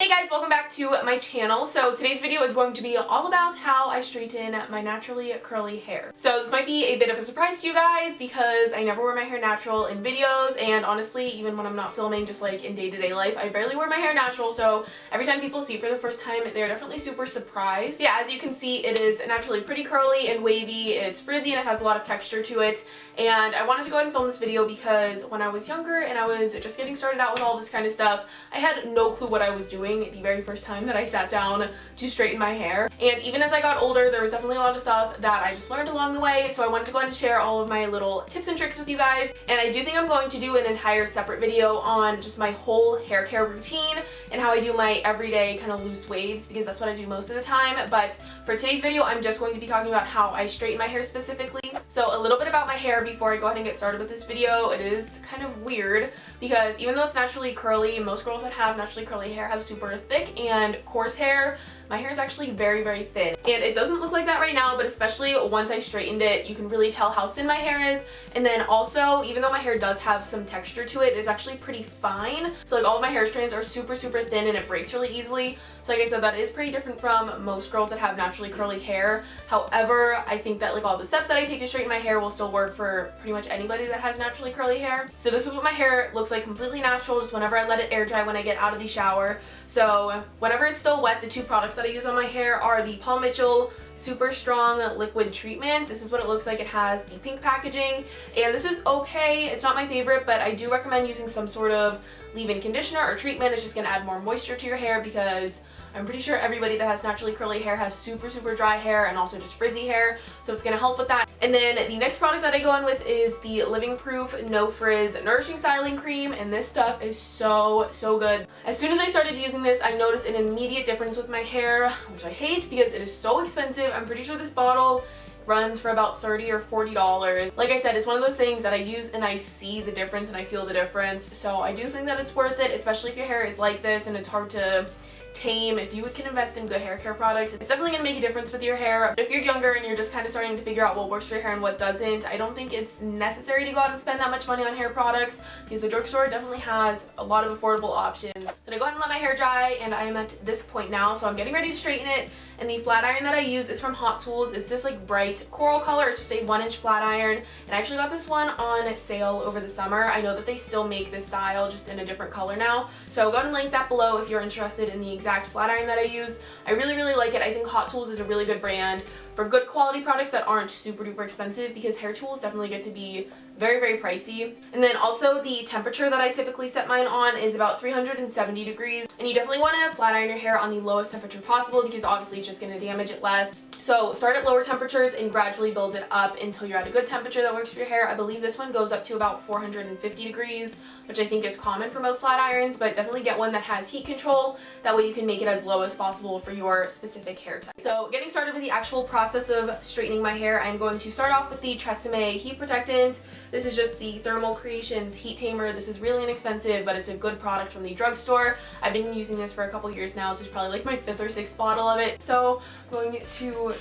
Hey guys, welcome back to my channel. So today's video is going to be all about how I straighten my naturally curly hair. So this might be a bit of a surprise to you guys because I never wear my hair natural in videos, and honestly, even when I'm not filming, just like in day-to-day life, I barely wear my hair natural. So every time people see it for the first time, they're definitely super surprised. Yeah, as you can see, it is naturally pretty curly and wavy. It's frizzy and it has a lot of texture to it. And I wanted to go ahead and film this video because when I was younger and I was just getting started out with all this kind of stuff, I had no clue what I was doing the very first time that I sat down to straighten my hair. And even as I got older, there was definitely a lot of stuff that I just learned along the way, so I wanted to go ahead and share all of my little tips and tricks with you guys. And I do think I'm going to do an entire separate video on just my whole hair care routine and how I do my everyday kind of loose waves, because that's what I do most of the time. But for today's video, I'm just going to be talking about how I straighten my hair specifically. So a little bit about my hair before I go ahead and get started with this video. It is kind of weird because even though it's naturally curly, most girls that have naturally curly hair have super thick and coarse hair. My hair is actually very, very thin. And it doesn't look like that right now, but especially once I straightened it, you can really tell how thin my hair is. And then also, even though my hair does have some texture to it, it's actually pretty fine. So like all of my hair strands are super, super thin and it breaks really easily. So like I said, that is pretty different from most girls that have naturally curly hair. However, I think that like all the steps that I take to straighten my hair will still work for pretty much anybody that has naturally curly hair. So this is what my hair looks like, completely natural, just whenever I let it air dry when I get out of the shower. So whenever it's still wet, the two products that I use on my hair are the Paul Mitchell Super Strong Liquid Treatment. This is what it looks like. It has the pink packaging, and this is okay. It's not my favorite, but I do recommend using some sort of leave-in conditioner or treatment. It's just going to add more moisture to your hair because I'm pretty sure everybody that has naturally curly hair has super, super dry hair and also just frizzy hair, so it's going to help with that. And then the next product that I go on with is the Living Proof No Frizz Nourishing Styling Cream, and this stuff is so, so good. As soon as I started using this, I noticed an immediate difference with my hair, which I hate because it is so expensive. I'm pretty sure this bottle runs for about $30 or $40. Like I said, it's one of those things that I use and I see the difference and I feel the difference. So I do think that it's worth it, especially if your hair is like this and it's hard to tame. If you can invest in good hair care products, it's definitely going to make a difference with your hair. But if you're younger and you're just kind of starting to figure out what works for your hair and what doesn't, I don't think it's necessary to go out and spend that much money on hair products because the drugstore definitely has a lot of affordable options. So I go ahead and let my hair dry, and I am at this point now, so I'm getting ready to straighten it. And the flat iron that I use is from Hot Tools. It's this like bright coral color. It's just a 1-inch flat iron, and I actually got this one on sale over the summer. I know that they still make this style just in a different color now, so I'll go ahead and link that below if you're interested in the exact flat iron that I use. I really, really like it. I think Hot Tools is a really good brand for good quality products that aren't super duper expensive, because hair tools definitely get to be very, very pricey. And then also the temperature that I typically set mine on is about 370 degrees, and you definitely want to flat iron your hair on the lowest temperature possible because obviously it's just going to damage it less. So start at lower temperatures and gradually build it up until you're at a good temperature that works for your hair. I believe this one goes up to about 450 degrees, which I think is common for most flat irons, but definitely get one that has heat control. That way you can make it as low as possible for your specific hair type. So getting started with the actual process of straightening my hair, I'm going to start off with the Tresemme Heat Protectant. This is just the Thermal Creations Heat Tamer. This is really inexpensive, but it's a good product from the drugstore. I've been using this for a couple years now. This is probably like my 5th or 6th bottle of it. So I'm going to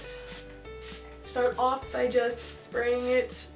start off by just spraying it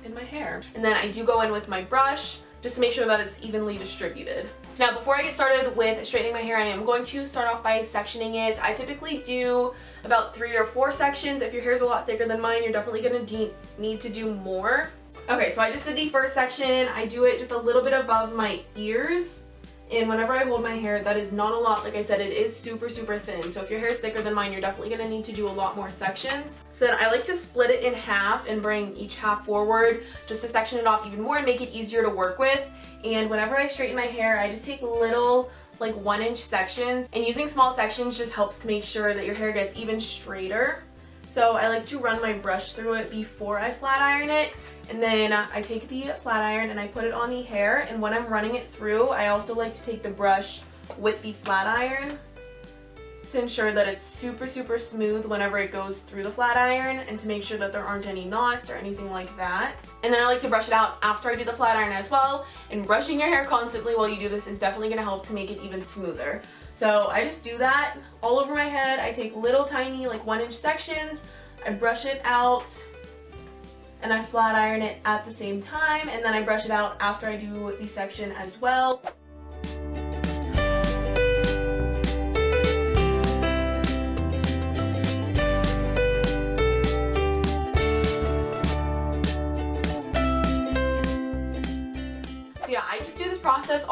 in my hair. And then I do go in with my brush just to make sure that it's evenly distributed. Now, before I get started with straightening my hair, I am going to start off by sectioning it. I typically do about 3 or 4 sections. If your hair is a lot thicker than mine, you're definitely going to need to do more. Okay, so I just did the first section. I do it just a little bit above my ears. And whenever I hold my hair, that is not a lot. Like I said, it is super, super thin. So if your hair is thicker than mine, you're definitely going to need to do a lot more sections. So then I like to split it in half and bring each half forward just to section it off even more and make it easier to work with. And whenever I straighten my hair, I just take little like 1-inch sections. And using small sections just helps to make sure that your hair gets even straighter. So I like to run my brush through it before I flat iron it. And then I take the flat iron and I put it on the hair, and when I'm running it through, I also like to take the brush with the flat iron to ensure that it's super, super smooth whenever it goes through the flat iron, and to make sure that there aren't any knots or anything like that. And then I like to brush it out after I do the flat iron as well, and brushing your hair constantly while you do this is definitely going to help to make it even smoother. So I just do that all over my head. I take little tiny like 1-inch sections, I brush it out, and I flat iron it at the same time, and then I brush it out after I do the section as well.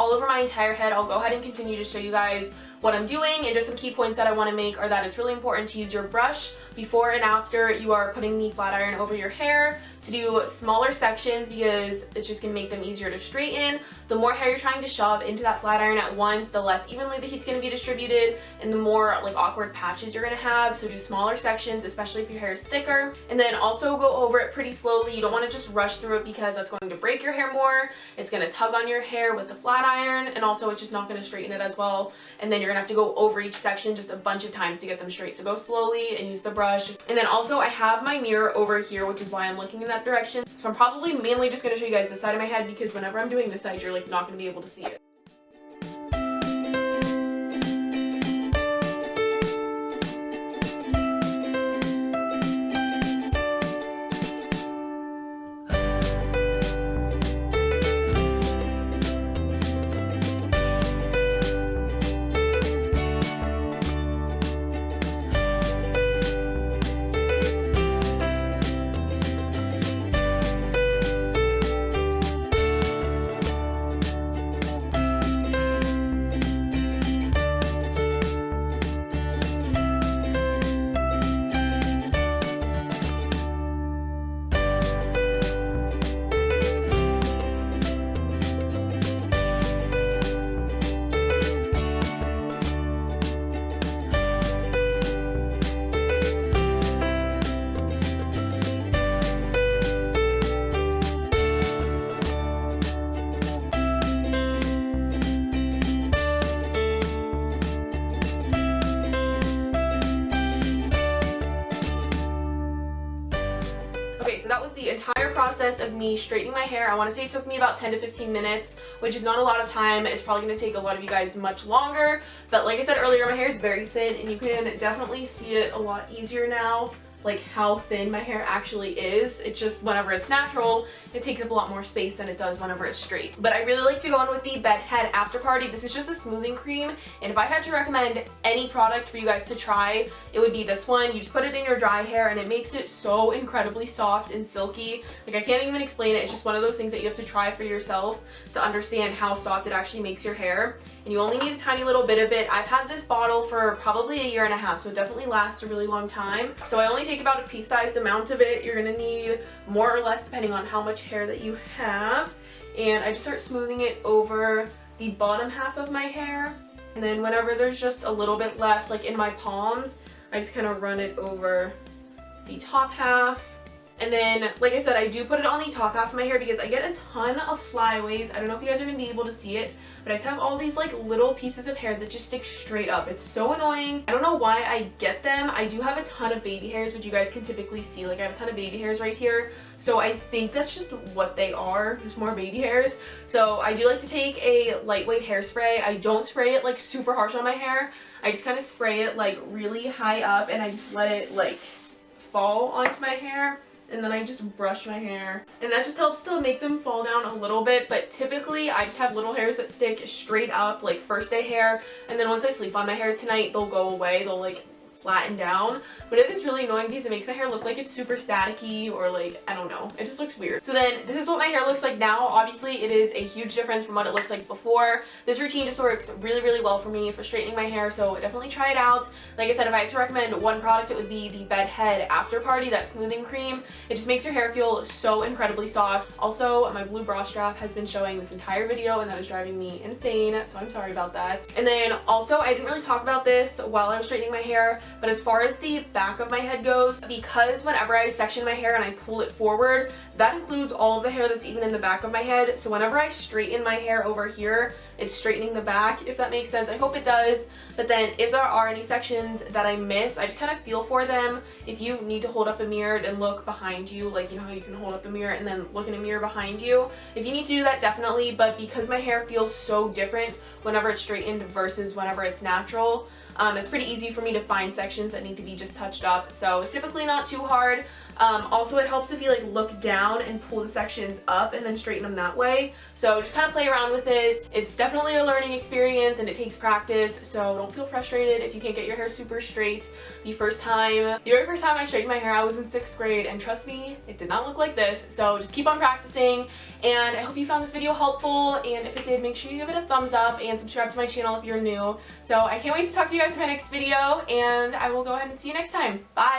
all over my entire head, I'll go ahead and continue to show you guys what I'm doing, and just some key points that I want to make are that it's really important to use your brush before and after you are putting the flat iron over your hair, to do smaller sections because it's just going to make them easier to straighten. The more hair you're trying to shove into that flat iron at once, the less evenly the heat's going to be distributed and the more like awkward patches you're going to have. So do smaller sections, especially if your hair is thicker, and then also go over it pretty slowly. You don't want to just rush through it because that's going to break your hair more. It's going to tug on your hair with the flat iron, and also it's just not going to straighten it as well, and then you're going to have to go over each section just a bunch of times to get them straight. So go slowly and use the brush. And then also I have my mirror over here, which is why I'm looking in that direction. So I'm probably mainly just going to show you guys this side of my head because whenever I'm doing this side, you're like not going to be able to see it. Okay, so that was the entire process of me straightening my hair. I want to say it took me about 10 to 15 minutes, which is not a lot of time. It's probably going to take a lot of you guys much longer, but like I said earlier, my hair is very thin and you can definitely see it a lot easier now, like how thin my hair actually is. It's just whenever it's natural, it takes up a lot more space than it does whenever it's straight. But I really like to go in with the Bedhead After Party. This is just a smoothing cream, and if I had to recommend any product for you guys to try, it would be this one. You just put it in your dry hair and it makes it so incredibly soft and silky. Like, I can't even explain it. It's just one of those things that you have to try for yourself to understand how soft it actually makes your hair. And you only need a tiny little bit of it. I've had this bottle for probably a year and a half, so it definitely lasts a really long time. So I only take about a pea-sized amount of it. You're gonna need more or less depending on how much hair that you have. And I just start smoothing it over the bottom half of my hair. And then whenever there's just a little bit left, like in my palms, I just kind of run it over the top half. And then, like I said, I do put it on the top half of my hair because I get a ton of flyaways. I don't know if you guys are going to be able to see it, but I just have all these like little pieces of hair that just stick straight up. It's so annoying. I don't know why I get them. I do have a ton of baby hairs, which you guys can typically see. Like, I have a ton of baby hairs right here. So I think that's just what they are, just more baby hairs. So I do like to take a lightweight hairspray. I don't spray it like super harsh on my hair. I just kind of spray it like really high up and I just let it like fall onto my hair. And then I just brush my hair, and that just helps to make them fall down a little bit. But typically I just have little hairs that stick straight up, like first day hair, and then once I sleep on my hair tonight, they'll go away. They'll like flatten down. But it is really annoying because it makes my hair look like it's super staticky, or like, I don't know, it just looks weird. So then this is what my hair looks like now. Obviously it is a huge difference from what it looked like before. This routine just works really, really well for me for straightening my hair, so definitely try it out. Like I said, if I had to recommend one product, it would be the Bedhead After Party, that smoothing cream. It just makes your hair feel so incredibly soft. Also, my blue bra strap has been showing this entire video, and that is driving me insane, so I'm sorry about that. And then also, I didn't really talk about this while I was straightening my hair, but as far as the back of my head goes, because whenever I section my hair and I pull it forward, that includes all of the hair that's even in the back of my head. So whenever I straighten my hair over here, it's straightening the back, if that makes sense. I hope it does. But then if there are any sections that I miss, I just kind of feel for them. If you need to hold up a mirror and look behind you, like, you know how you can hold up a mirror and then look in a mirror behind you, if you need to do that, definitely. But because my hair feels so different whenever it's straightened versus whenever it's natural, it's pretty easy for me to find sections that need to be just touched up. So it's typically not too hard, Also, it helps if you like look down and pull the sections up and then straighten them that way. So just kind of play around with it. It's definitely a learning experience and it takes practice, so don't feel frustrated if you can't get your hair super straight the first time. The very first time I straightened my hair, I was in 6th grade, and trust me, it did not look like this. So just keep on practicing, and I hope you found this video helpful, and if it did, make sure you give it a thumbs up and subscribe to my channel if you're new. So I can't wait to talk to you guys in my next video, and I will go ahead and see you next time. Bye!